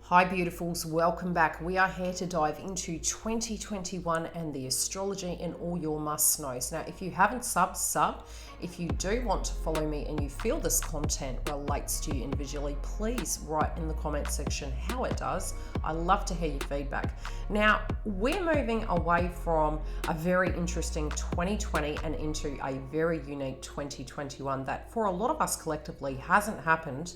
Hi beautifuls, welcome back. We are here to dive into 2021 and the astrology and all your must knows. Now, if you haven't sub. If you do want to follow me and you feel this content relates to you individually, please write in the comment section how it does. I love to hear your feedback. Now, we're moving away from a very interesting 2020 and into a very unique 2021 that for a lot of us collectively hasn't happened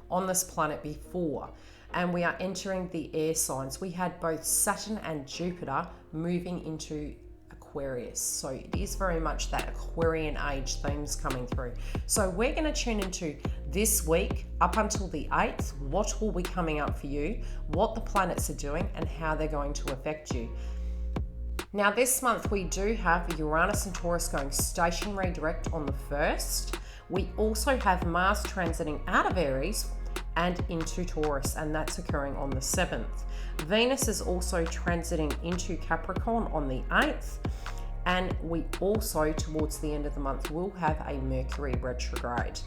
on this planet before. And we are entering the air signs. We had both Saturn and Jupiter moving into Aquarius. So it is very much that Aquarian age themes coming through. So we're going to tune into this week up until the 8th. What will be coming up for you, what the planets are doing, and how they're going to affect you. Now this month we do have Uranus and Taurus going stationary direct on the 1st. We also have Mars transiting out of Aries and into Taurus, and that's occurring on the 7th. Venus is also transiting into Capricorn on the 8th, and we also, towards the end of the month, will have a Mercury retrograde.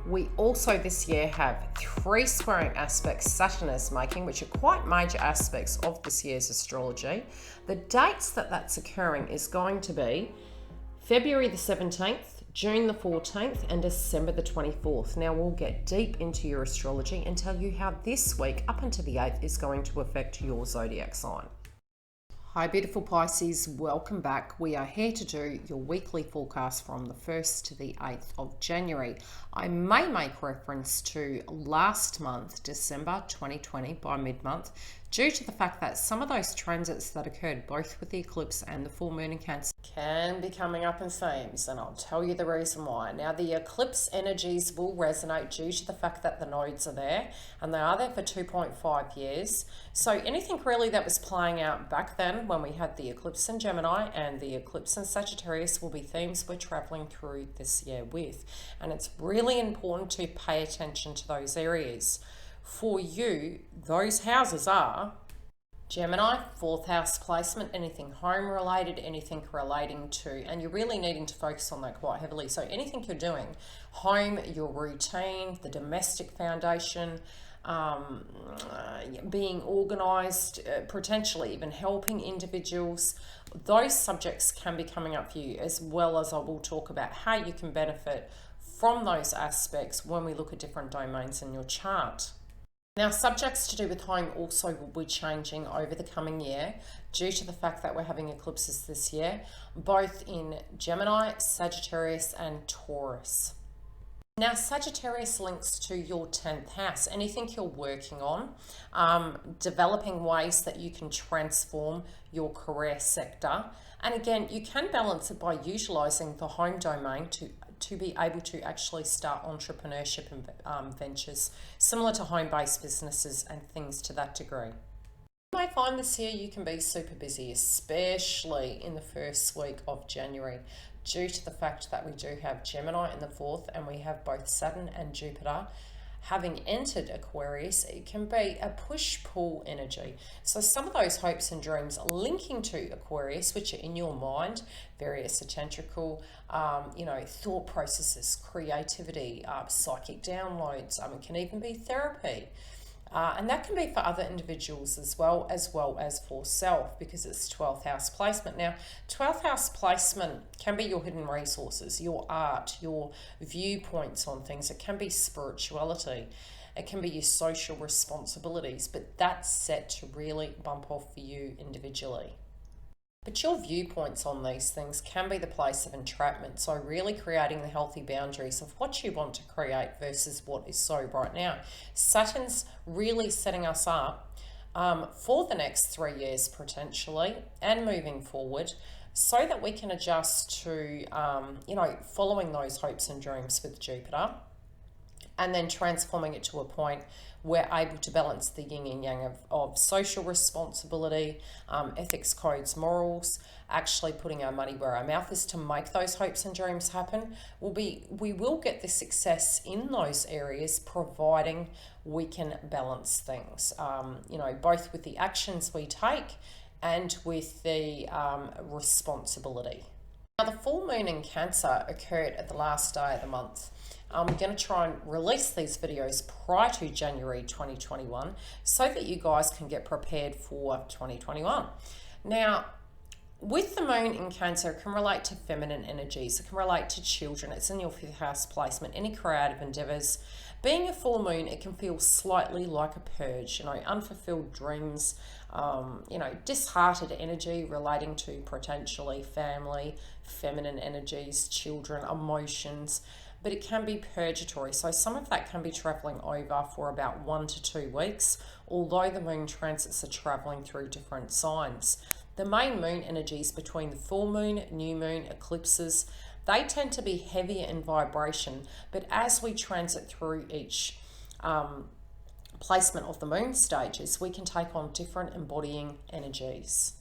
We also this year have 3 squaring aspects Saturn is making, which are quite major aspects of this year's astrology. The dates that that's occurring is going to be February the 17th, June the 14th and December the 24th. Now we'll get deep into your astrology and tell you how this week up until the 8th is going to affect your zodiac sign. Hi beautiful Pisces, welcome back. We are here to do your weekly forecast from the 1st to the 8th of January. I may make reference to last month, December 2020 by mid-month, due to the fact that some of those transits that occurred both with the eclipse and the full moon in Cancer can be coming up in themes, and I'll tell you the reason why. Now the eclipse energies will resonate due to the fact that the nodes are there, and they are there for 2.5 years. So anything really that was playing out back then when we had the eclipse in Gemini and the eclipse in Sagittarius will be themes we're traveling through this year with, and it's really important to pay attention to those areas. For you, those houses are Gemini, 4th house placement, anything home related, anything relating to, and you're really needing to focus on that quite heavily. So anything you're doing, home, your routine, the domestic foundation, being organized, potentially even helping individuals, those subjects can be coming up for you, as well as I will talk about how you can benefit from those aspects when we look at different domains in your chart. Now, subjects to do with home also will be changing over the coming year due to the fact that we're having eclipses this year, both in Gemini, Sagittarius, and Taurus. Now, Sagittarius links to your 10th house. Anything you're working on, developing ways that you can transform your career sector. And again, you can balance it by utilizing the home domain to be able to actually start entrepreneurship and ventures similar to home-based businesses and things to that degree. You may find this year you can be super busy, especially in the first week of January, due to the fact that we do have Gemini in the 4th and we have both Saturn and Jupiter having entered Aquarius. It can be a push-pull energy. So some of those hopes and dreams linking to Aquarius, which are in your mind, very esoterical, thought processes, creativity, psychic downloads. It can even be therapy. And that can be for other individuals as well as for self, because it's 12th house placement. Now, 12th house placement can be your hidden resources, your art, your viewpoints on things. It can be spirituality. It can be your social responsibilities, but that's set to really bump off for you individually. But your viewpoints on these things can be the place of entrapment. So really creating the healthy boundaries of what you want to create versus what is so right now. Saturn's really setting us up for the next 3 years potentially and moving forward, so that we can adjust to, following those hopes and dreams with Jupiter, and then transforming it to a point we're able to balance the yin and yang of social responsibility, ethics, codes, morals, actually putting our money where our mouth is to make those hopes and dreams happen. We will get the success in those areas, providing we can balance things, both with the actions we take and with the responsibility. Now, the full moon in Cancer occurred at the last day of the month. I'm going to try and release these videos prior to January 2021 so that you guys can get prepared for 2021. Now, with the moon in Cancer, it can relate to feminine energies. It can relate to children. It's in your 5th house placement, any creative endeavors. Being a full moon, it can feel slightly like a purge, unfulfilled dreams, disheartened energy relating to potentially family, feminine energies, children, emotions, but it can be purgatory. So some of that can be traveling over for about 1 to 2 weeks, although the moon transits are traveling through different signs. The main moon energies between the full moon, new moon, eclipses, they tend to be heavier in vibration, but as we transit through each placement of the moon stages, we can take on different embodying energies.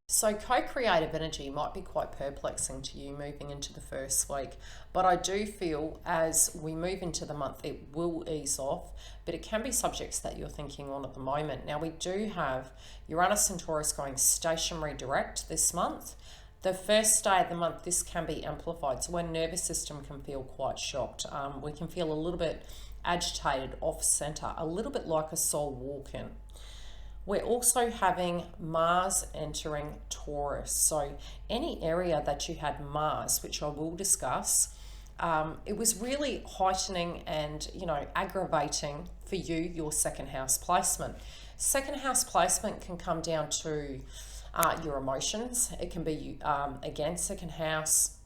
So co-creative energy might be quite perplexing to you moving into the first week, but I do feel as we move into the month, it will ease off, but it can be subjects that you're thinking on at the moment. Now, we do have Uranus and Taurus going stationary direct this month. The first day of the month, this can be amplified, so our nervous system can feel quite shocked. We can feel a little bit agitated, off center, a little bit like a soul walk-in. We're also having Mars entering Taurus. So any area that you had Mars, which I will discuss, it was really heightening and, aggravating for you, your second house placement. Second house placement can come down to your emotions. It can be, again, second house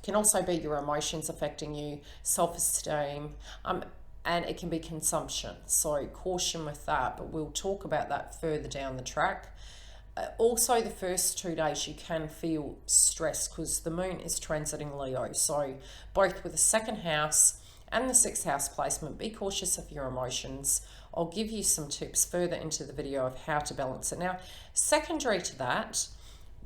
can also be your emotions affecting you, self-esteem, and it can be consumption. So caution with that, but we'll talk about that further down the track. Also, the first 2 days you can feel stressed because the moon is transiting Leo. So both with the second house and the 6th house placement, be cautious of your emotions. I'll give you some tips further into the video of how to balance it. Now, secondary to that,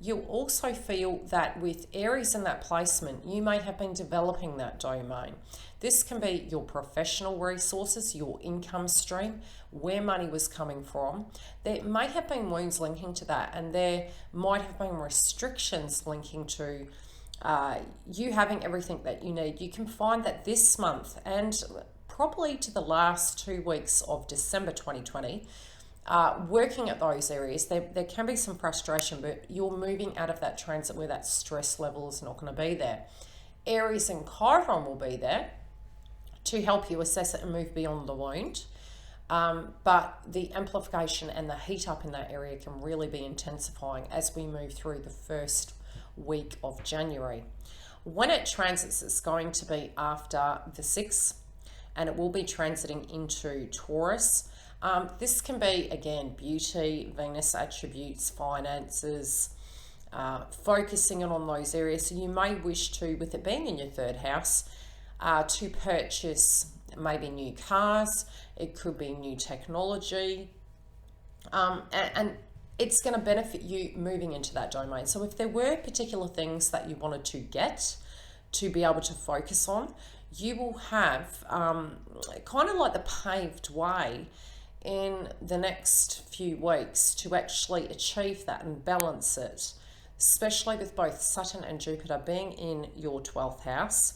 you'll also feel that with Aries in that placement, you may have been developing that domain. This can be your professional resources, your income stream, where money was coming from. There may have been wounds linking to that, and there might have been restrictions linking to you having everything that you need. You can find that this month and probably to the last 2 weeks of December 2020, working at those areas, there can be some frustration, but you're moving out of that transit where that stress level is not going to be there. Aries and Chiron will be there to help you assess it and move beyond the wound. But the amplification and the heat up in that area can really be intensifying as we move through the first week of January. When it transits, it's going to be after the 6th, and it will be transiting into Taurus. This can be, again, beauty, Venus attributes, finances, focusing on those areas. So you may wish to, with it being in your 3rd house, to purchase maybe new cars. It could be new technology, and it's going to benefit you moving into that domain. So if there were particular things that you wanted to get to be able to focus on, you will have kind of like the paved way in the next few weeks to actually achieve that and balance it, especially with both Saturn and Jupiter being in your 12th house.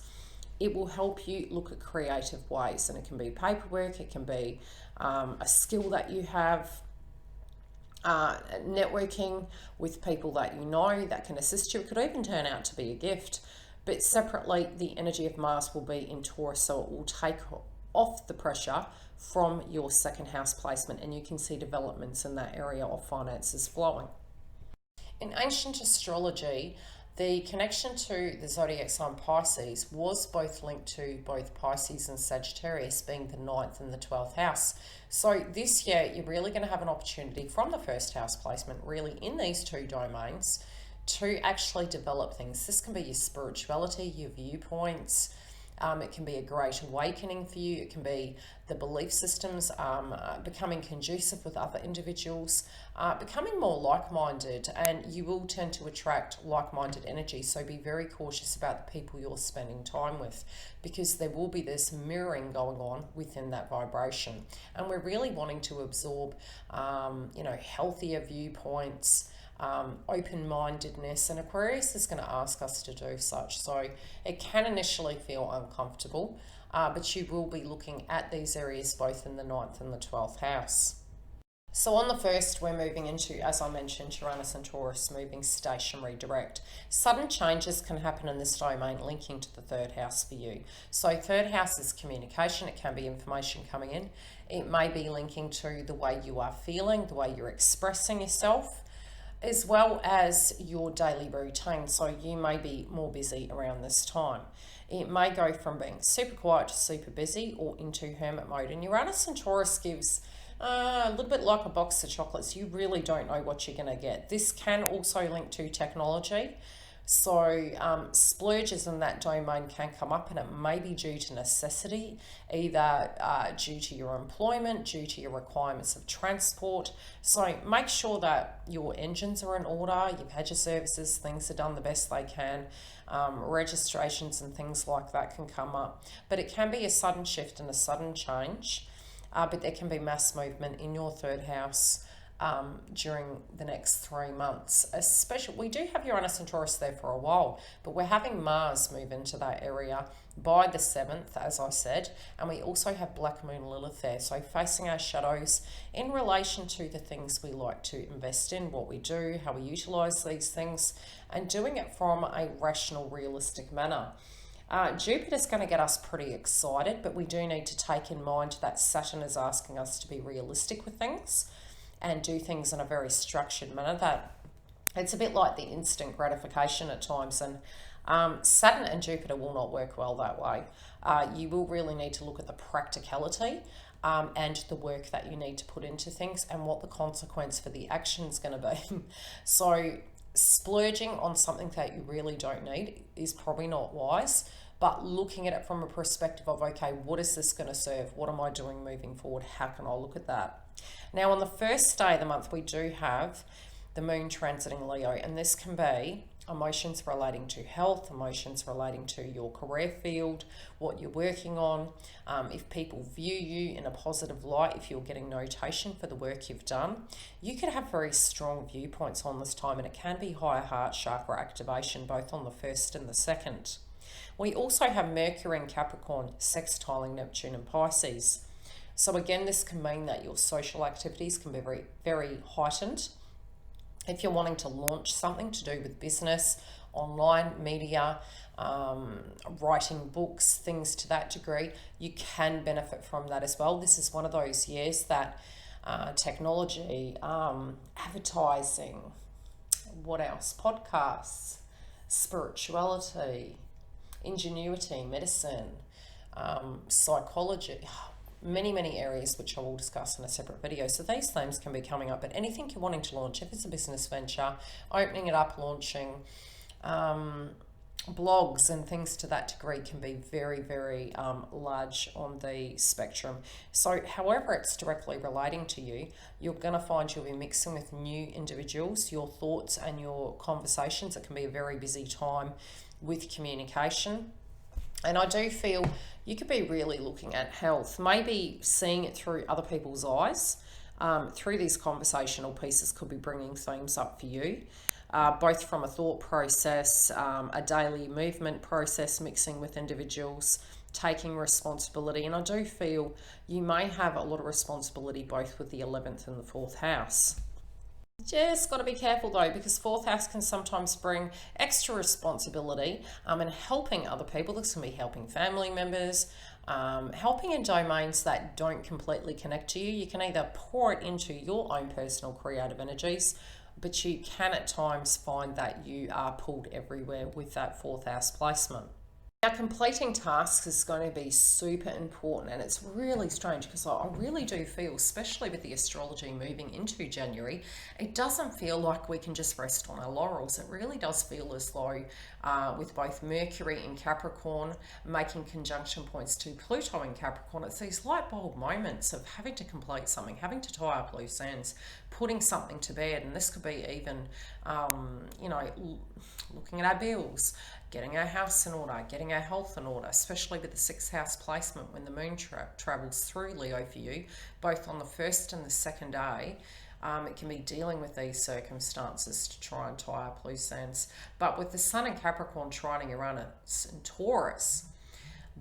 It will help you look at creative ways, and it can be paperwork, it can be a skill that you have, networking with people that you know that can assist you. It could even turn out to be a gift. But separately, the energy of Mars will be in Taurus, so it will take off the pressure from your 2nd house placement, and you can see developments in that area of finances flowing. In ancient astrology, the connection to the zodiac sign Pisces was both linked to both Pisces and Sagittarius being the 9th and the 12th house. So this year, you're really going to have an opportunity from the 1st house placement, really in these 2 domains, to actually develop things. This can be your spirituality, your viewpoints. It can be a great awakening for you. It can be the belief systems becoming conducive with other individuals, becoming more like-minded, and you will tend to attract like-minded energy. So be very cautious about the people you're spending time with, because there will be this mirroring going on within that vibration. And we're really wanting to absorb, healthier viewpoints, open-mindedness, and Aquarius is going to ask us to do such. So it can initially feel uncomfortable, but you will be looking at these areas both in the 9th and the 12th house. So on the 1st, we're moving into, as I mentioned, Uranus and Taurus moving stationary direct. Sudden changes can happen in this domain linking to the 3rd house for you. So 3rd house is communication. It can be information coming in. It may be linking to the way you are feeling, the way you're expressing yourself, as well as your daily routine. So you may be more busy around this time. It may go from being super quiet to super busy or into hermit mode. And Uranus and Taurus gives a little bit like a box of chocolates. You really don't know what you're going to get. This can also link to technology. So splurges in that domain can come up, and it may be due to necessity, either due to your employment, due to your requirements of transport. So make sure that your engines are in order, you've had your services, things are done the best they can. Registrations and things like that can come up. But it can be a sudden shift and a sudden change. But there can be mass movement in your 3rd house during the next 3 months. Especially, we do have Uranus and Taurus there for a while, but we're having Mars move into that area by the 7th, as I said, and we also have Black Moon Lilith there, so facing our shadows in relation to the things we like to invest in, what we do, how we utilize these things, and doing it from a rational, realistic manner. Jupiter's going to get us pretty excited, but we do need to take in mind that Saturn is asking us to be realistic with things and do things in a very structured manner. That it's a bit like the instant gratification at times, and Saturn and Jupiter will not work well that way. You will really need to look at the practicality and the work that you need to put into things and what the consequence for the action is going to be. So splurging on something that you really don't need is probably not wise, but looking at it from a perspective of, okay, what is this going to serve? What am I doing moving forward? How can I look at that? Now, on the 1st day of the month, we do have the moon transiting Leo, and this can be emotions relating to health, emotions relating to your career field, what you're working on, if people view you in a positive light, if you're getting notation for the work you've done. You could have very strong viewpoints on this time, and it can be higher heart chakra activation both on the 1st and the 2nd. We also have Mercury and Capricorn sextiling Neptune and Pisces. So again, this can mean that your social activities can be very, very heightened. If you're wanting to launch something to do with business, online, media, writing books, things to that degree, you can benefit from that as well. This is one of those years that technology, advertising, what else? Podcasts, spirituality, ingenuity, medicine, psychology, many areas which I will discuss in a separate video. So these themes can be coming up, but anything you're wanting to launch, if it's a business venture, opening it up, launching blogs and things to that degree can be very large on the spectrum. So however it's directly relating to you, you're going to find you'll be mixing with new individuals, your thoughts and your conversations. It can be a very busy time with communication. And I do feel you could be really looking at health, maybe seeing it through other people's eyes. Through these conversational pieces could be bringing themes up for you, both from a thought process, a daily movement process, mixing with individuals, taking responsibility. And I do feel you may have a lot of responsibility both with the 11th and the 4th house. Just got to be careful though, because 4th house can sometimes bring extra responsibility and helping other people. This can be helping family members, helping in domains that don't completely connect to you. You can either pour it into your own personal creative energies, but you can at times find that you are pulled everywhere with that 4th house placement. Now, completing tasks is going to be super important, and it's really strange because I really do feel, especially with the astrology moving into January, it doesn't feel like we can just rest on our laurels. It really does feel as though with both Mercury in Capricorn making conjunction points to Pluto in Capricorn, it's these light bulb moments of having to complete something, having to tie up loose ends, putting something to bed. And this could be even, looking at our bills, getting our house in order, getting our health in order, especially with the 6th house placement when the moon travels through Leo for you, both on the 1st and the 2nd day. It can be dealing with these circumstances to try and tie up loose ends. But with the Sun in Capricorn trining Uranus and Taurus,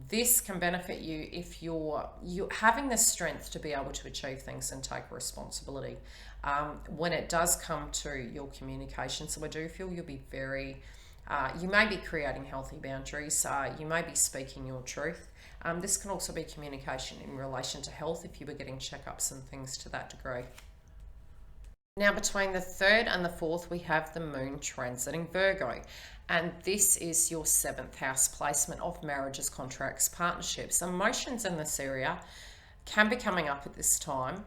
this can benefit you if you're having the strength to be able to achieve things and take responsibility. When it does come to your communication, so I do feel you'll be very, you may be creating healthy boundaries, you may be speaking your truth. This can also be communication in relation to health if you were getting checkups and things to that degree. Now, between the 3rd and the 4th, we have the moon transiting Virgo. And this is your 7th house placement of marriages, contracts, partnerships. Emotions in this area can be coming up at this time,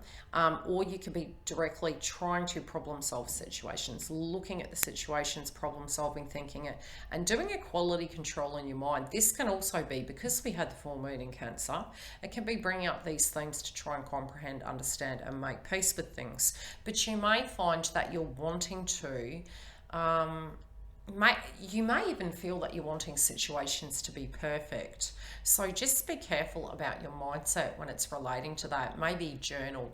or you could be directly trying to problem solve situations, looking at the situations, problem solving, thinking it, and doing a quality control in your mind. This can also be, because we had the full moon in Cancer, it can be bringing up these themes to try and comprehend, understand, and make peace with things. But you may find that you're wanting to you may even feel that you're wanting situations to be perfect. So just be careful about your mindset when it's relating to that. Maybe journal,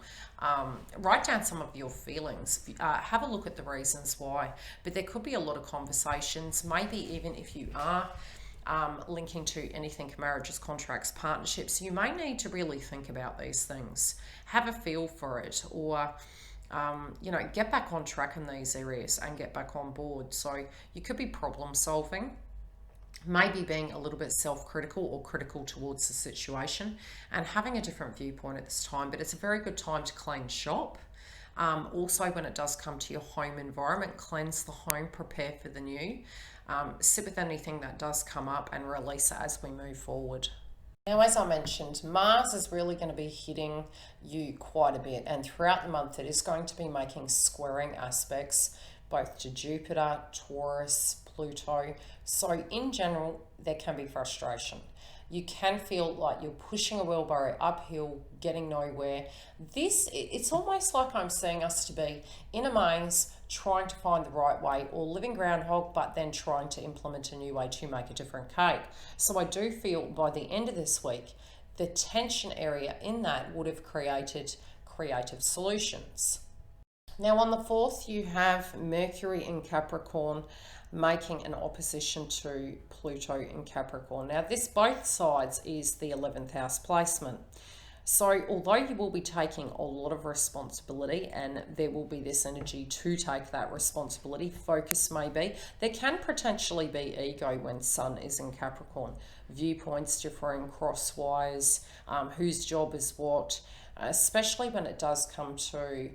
write down some of your feelings, have a look at the reasons why. But there could be a lot of conversations, maybe even if you are linking to anything, marriages, contracts, partnerships, you may need to really think about these things, have a feel for it, or get back on track in these areas and get back on board. So you could be problem solving, maybe being a little bit self-critical or critical towards the situation and having a different viewpoint at this time. But it's a very good time to clean shop. Also, when it does come to your home environment, cleanse the home, prepare for the new. Sit with anything that does come up and release it as we move forward. Now, as I mentioned, Mars is really going to be hitting you quite a bit, and throughout the month it is going to be making squaring aspects both to Jupiter, Taurus, Pluto. So in general, there can be frustration. You can feel like you're pushing a wheelbarrow uphill, getting nowhere. It's almost like I'm seeing us to be in a maze, trying to find the right way, or living groundhog, but then trying to implement a new way to make a different cake. So I do feel by the end of this week, the tension area in that would have created creative solutions. Now on the 4th, you have Mercury in Capricorn making an opposition to Pluto in Capricorn. Now this, both sides, is the 11th house placement. So although you will be taking a lot of responsibility and there will be this energy to take that responsibility, focus maybe, there can potentially be ego when Sun is in Capricorn, viewpoints differing, crosswise, whose job is what, especially when it does come to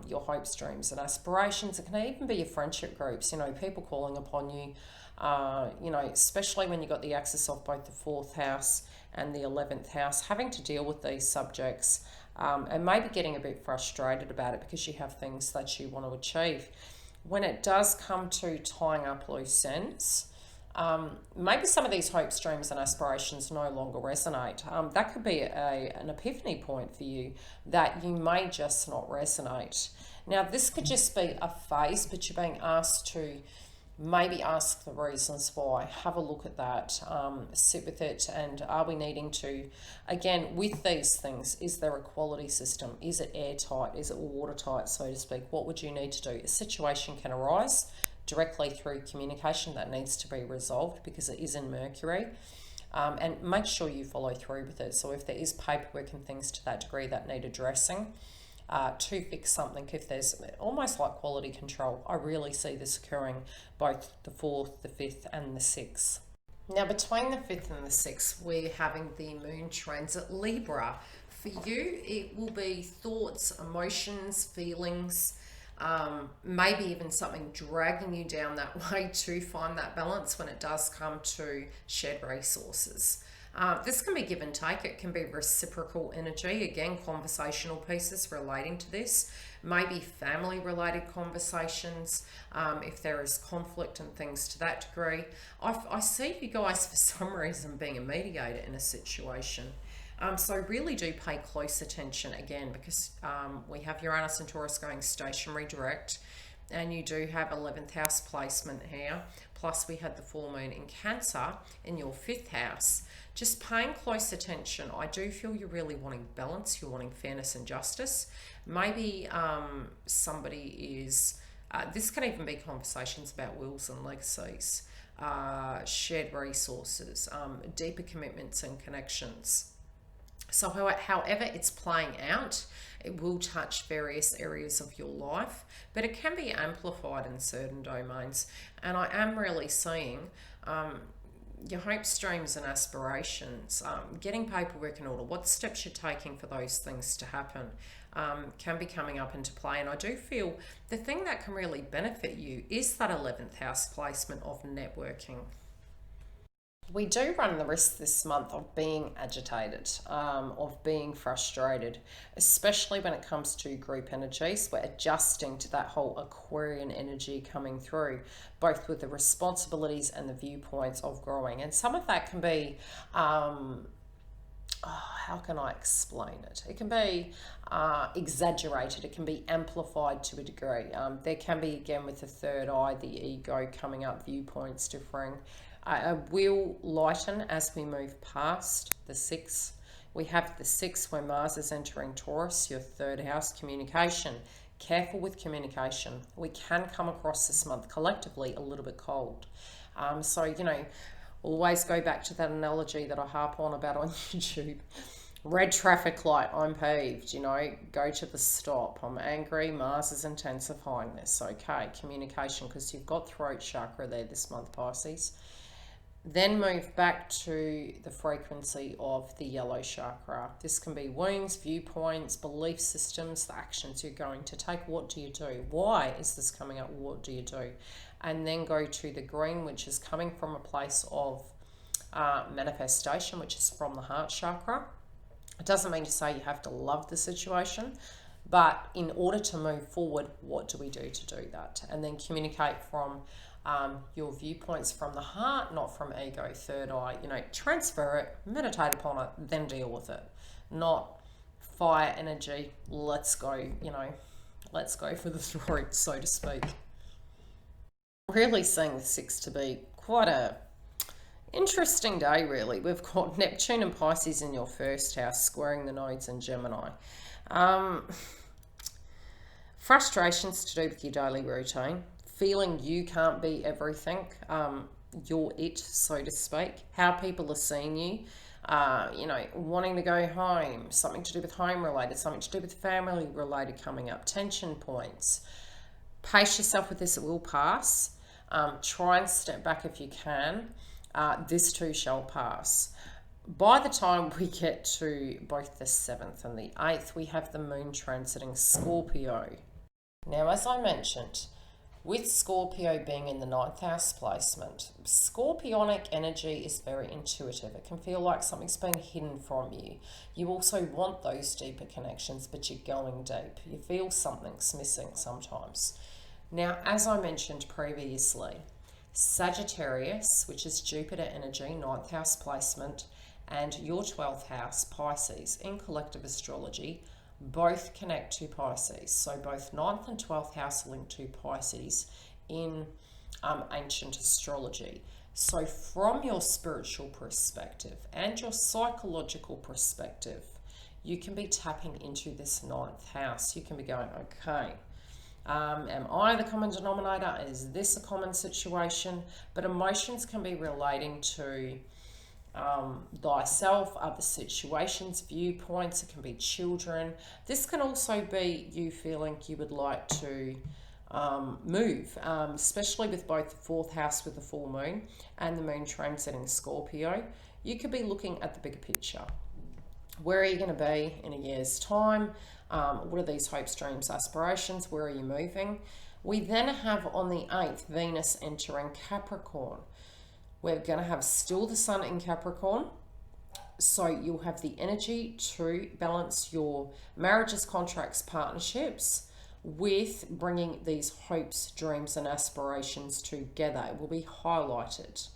your hopes, dreams and aspirations. It can even be your friendship groups, people calling upon you, especially when you've got the axis of both the 4th house and the 11th house, having to deal with these subjects and maybe getting a bit frustrated about it because you have things that you want to achieve. When it does come to tying up loose ends, maybe some of these hopes, dreams and aspirations no longer resonate. That could be an epiphany point for you that you may just not resonate. Now this could just be a phase, but you're being asked to maybe ask the reasons why, have a look at that, sit with it, and are we needing to, again, with these things, is there a quality system? Is it airtight? Is it watertight, so to speak? What would you need to do? A situation can arise directly through communication that needs to be resolved because it is in Mercury, and make sure you follow through with it. So if there is paperwork and things to that degree that need addressing, to fix something, if there's almost like quality control, I really see this occurring both the 4th, the 5th and the 6th. Now between the 5th and the 6th, we're having the moon transit Libra. For you, it will be thoughts, emotions, feelings, maybe even something dragging you down that way to find that balance when it does come to shared resources. This can be give and take. It can be reciprocal energy. Again, conversational pieces relating to this. Maybe family related conversations, if there is conflict and things to that degree. I see you guys for some reason being a mediator in a situation. So really do pay close attention again, because we have Uranus and Taurus going stationary direct. and you do have 11th house placement here. Plus we had the full moon in Cancer in your 5th house. Just paying close attention. I do feel you're really wanting balance. You're wanting fairness and justice. Maybe somebody is, this can even be conversations about wills and legacies, shared resources, deeper commitments and connections. So however it's playing out, it will touch various areas of your life, but it can be amplified in certain domains. And I am really seeing your hopes, dreams and aspirations, getting paperwork in order, what steps you're taking for those things to happen, can be coming up into play. And I do feel the thing that can really benefit you is that 11th house placement of networking. We do run the risk this month of being agitated, of being frustrated, especially when it comes to group energies. We're adjusting to that whole Aquarian energy coming through, both with the responsibilities and the viewpoints of growing. And some of that can be, how can I explain it? It can be exaggerated. It can be amplified to a degree. There can be, again, with the third eye, the ego coming up, viewpoints differing. Will lighten as we move past the 6th. We have the 6th where Mars is entering Taurus, your 3rd house, communication. Careful with communication. We can come across this month collectively a little bit cold. So, you know, always go back to that analogy that I harp on about on YouTube. Red traffic light, I'm peeved, you know, go to the stop. I'm angry, Mars is intensifying this. Okay, communication, because you've got throat chakra there this month, Pisces. Then move back to the frequency of the yellow chakra. This can be wounds, viewpoints, belief systems, the actions you're going to take. What do you do? Why is this coming up? What do you do? And then go to the green, which is coming from a place of manifestation, which is from the heart chakra. It doesn't mean to say you have to love the situation, but in order to move forward, what do we do to do that? And then communicate from your viewpoints from the heart, not from ego, third eye. You know, transfer it, meditate upon it, then deal with it. Not fire energy, let's go, you know, let's go for the throat, so to speak. Really seeing the 6th to be quite a interesting day, really. We've got Neptune and Pisces in your 1st house, squaring the nodes in Gemini. Frustrations to do with your daily routine. Feeling you can't be everything, you're it, so to speak. How people are seeing you, you know, wanting to go home, something to do with home related, something to do with family related coming up, tension points. Pace yourself with this, it will pass. Try and step back if you can. This too shall pass. By the time we get to both the 7th and the 8th, we have the moon transiting Scorpio. Now, as I mentioned, with Scorpio being in the 9th house placement, Scorpionic energy is very intuitive. It can feel like something's been hidden from you. You also want those deeper connections, but you're going deep. You feel something's missing sometimes. Now, as I mentioned previously, Sagittarius, which is Jupiter energy, 9th house placement, and your 12th house, Pisces, in collective astrology, both connect to Pisces. So both 9th and 12th house link to Pisces in ancient astrology. So from your spiritual perspective and your psychological perspective, you can be tapping into this 9th house. You can be going, okay, am I the common denominator? Is this a common situation? But emotions can be relating to thyself, other situations, viewpoints. It can be children. This can also be you feeling you would like to move, especially with both the 4th house with the full moon and the moon transiting Scorpio. You could be looking at the bigger picture. Where are you going to be in a year's time? What are these hopes, dreams, aspirations? Where are you moving? We then have on the 8th Venus entering Capricorn. We're going to have still the sun in Capricorn. So you'll have the energy to balance your marriages, contracts, partnerships with bringing these hopes, dreams and aspirations together. It will be highlighted.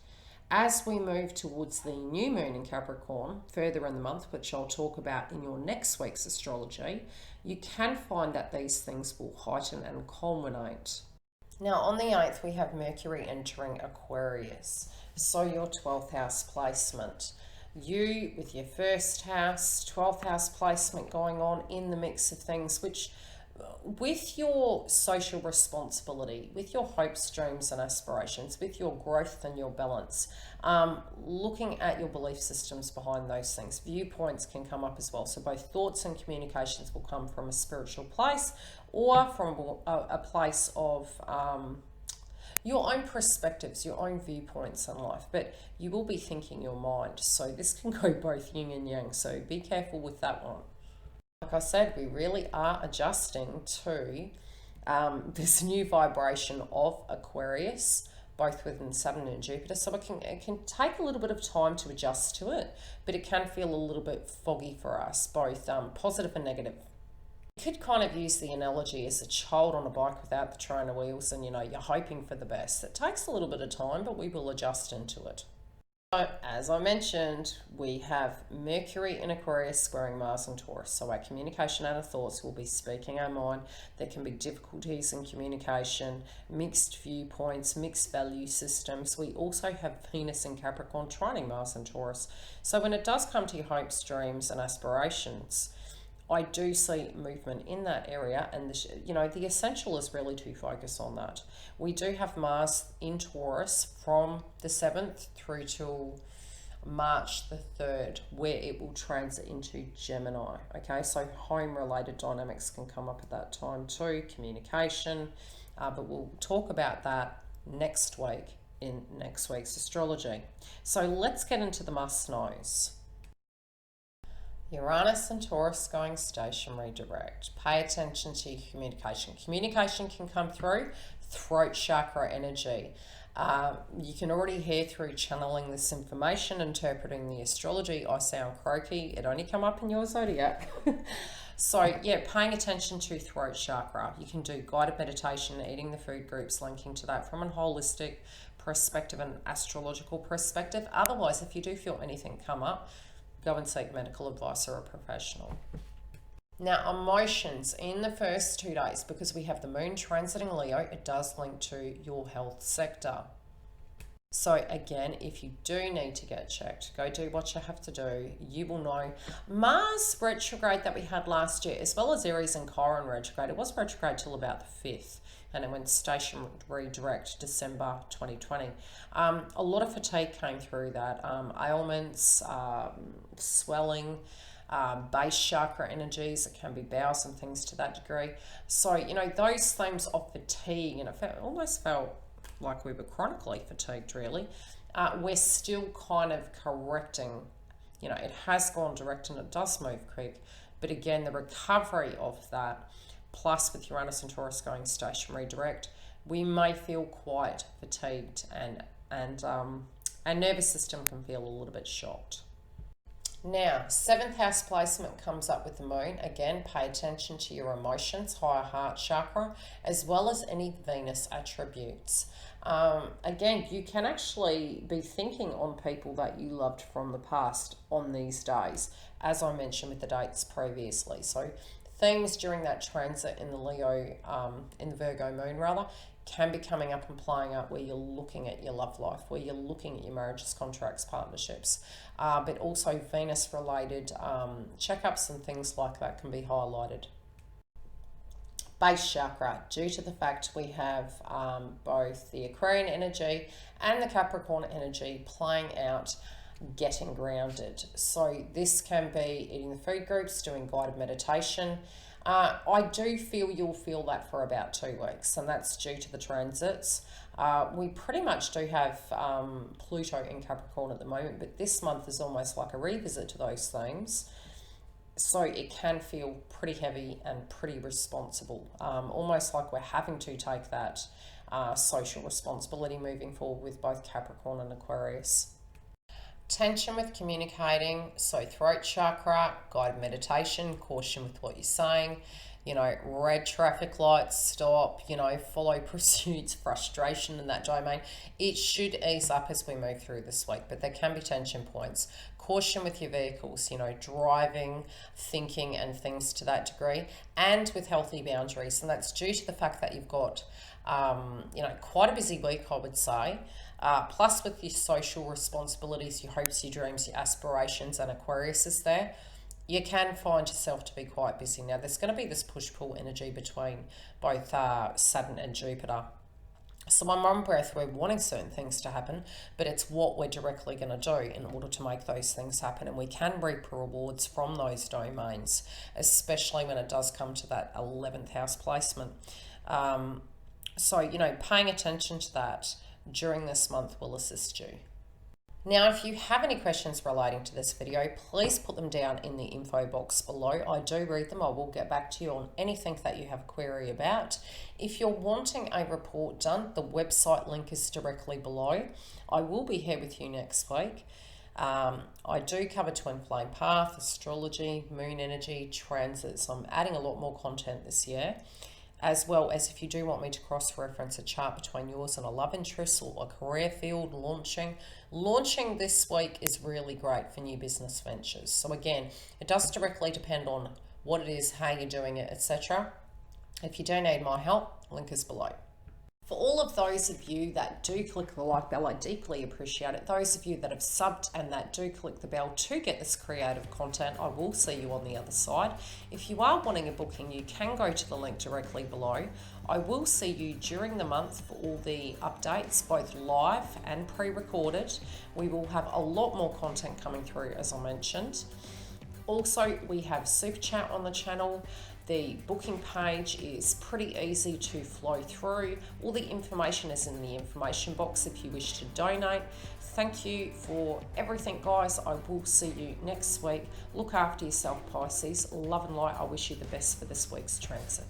As we move towards the new moon in Capricorn, further in the month, which I'll talk about in your next week's astrology, you can find that these things will heighten and culminate. Now, on the 8th, we have Mercury entering Aquarius. So your 12th house placement. You, with your first house, 12th house placement going on in the mix of things, which with your social responsibility, with your hopes, dreams and aspirations, with your growth and your balance, looking at your belief systems behind those things, viewpoints can come up as well. So both thoughts and communications will come from a spiritual place or from a place of your own perspectives, your own viewpoints in life, but you will be thinking your mind. So this can go both yin and yang, so be careful with that one. Like I said, we really are adjusting to this new vibration of Aquarius, both within Saturn and Jupiter. So it can take a little bit of time to adjust to it, but it can feel a little bit foggy for us, both positive and negative. You could kind of use the analogy as a child on a bike without the trainer wheels, and you're hoping for the best. It takes a little bit of time, but we will adjust into it. So, as I mentioned, we have Mercury in Aquarius squaring Mars and Taurus. So our communication and our thoughts will be speaking our mind. There can be difficulties in communication, mixed viewpoints, mixed value systems. We also have Venus in Capricorn trining Mars and Taurus. So when it does come to your hopes, dreams and aspirations, I do see movement in that area, and the essential is really to focus on that. We do have Mars in Taurus from the 7th through till March the 3rd, where it will transit into Gemini. Okay, so home related dynamics can come up at that time too, communication, but we'll talk about that next week in next week's astrology. So let's get into the must-knows. Uranus and Taurus going stationary direct. Pay attention to your communication. Communication can come through throat chakra energy. You can already hear through channeling this information, interpreting the astrology. I sound croaky. It only come up in your zodiac. So yeah, paying attention to throat chakra. You can do guided meditation, eating the food groups, linking to that from a holistic perspective and astrological perspective. Otherwise, if you do feel anything come up, go and seek medical advice or a professional. Now, emotions in the first 2 days, because we have the moon transiting Leo, it does link to your health sector. So again, if you do need to get checked, go do what you have to do. You will know. Mars retrograde that we had last year, as well as Aries and Chiron retrograde, it was retrograde till about the 5th. And it went stationary direct December 2020. A lot of fatigue came through that. Ailments, swelling, base chakra energies. It can be bowels and things to that degree. So, those themes of fatigue, almost felt like we were chronically fatigued, really. We're still kind of correcting. It has gone direct and it does move quick. But again, the recovery of that, plus with Uranus and Taurus going stationary direct, we may feel quite fatigued and our nervous system can feel a little bit shocked. Now, 7th house placement comes up with the moon. Again, pay attention to your emotions, higher heart chakra, as well as any Venus attributes. Again, you can actually be thinking on people that you loved from the past on these days, as I mentioned with the dates previously. So themes during that transit in the in the Virgo moon rather, can be coming up and playing out where you're looking at your love life, where you're looking at your marriages, contracts, partnerships, but also Venus related checkups and things like that can be highlighted. Base chakra, due to the fact we have both the Aquarian energy and the Capricorn energy playing out, getting grounded. So this can be eating the food groups, doing guided meditation. I do feel you'll feel that for about 2 weeks, and that's due to the transits. We pretty much do have Pluto in Capricorn at the moment, but this month is almost like a revisit to those themes. So it can feel pretty heavy and pretty responsible, almost like we're having to take that social responsibility moving forward with both Capricorn and Aquarius. Tension with communicating, so throat chakra, guided meditation, caution with what you're saying, red traffic lights, stop, follow pursuits, frustration in that domain. It should ease up as we move through this week, but there can be tension points. Caution with your vehicles, you know, driving, thinking and things to that degree, and with healthy boundaries. And that's due to the fact that you've got, you know, quite a busy week, I would say. Plus with your social responsibilities, your hopes, your dreams, your aspirations, and Aquarius is there, you can find yourself to be quite busy. Now, there's going to be this push-pull energy between both Saturn and Jupiter. So on one breath, we're wanting certain things to happen, but it's what we're directly going to do in order to make those things happen. And we can reap rewards from those domains, especially when it does come to that 11th house placement. So, you know, paying attention to that during this month will assist you. Now, if you have any questions relating to this video, please put them down in the info box below. I do read them. I will get back to you on anything that you have a query about. If you're wanting a report done, the website link is directly below. I will be here with you next week. I do cover twin flame path, astrology, moon energy, transits. I'm adding a lot more content this year, as well as if you do want me to cross-reference a chart between yours and a love interest or a career field launching. Launching this week is really great for new business ventures. So again, it does directly depend on what it is, how you're doing it, etc. If you do need my help, link is below. For all of those of you that do click the like bell, I deeply appreciate it. Those of you that have subbed and that do click the bell to get this creative content, I will see you on the other side. If you are wanting a booking, you can go to the link directly below. I will see you during the month for all the updates, both live and pre-recorded. We will have a lot more content coming through, as I mentioned. Also, we have Super Chat on the channel. The booking page is pretty easy to flow through. All the information is in the information box if you wish to donate. Thank you for everything, guys. I will see you next week. Look after yourself, Pisces. Love and light. I wish you the best for this week's transit.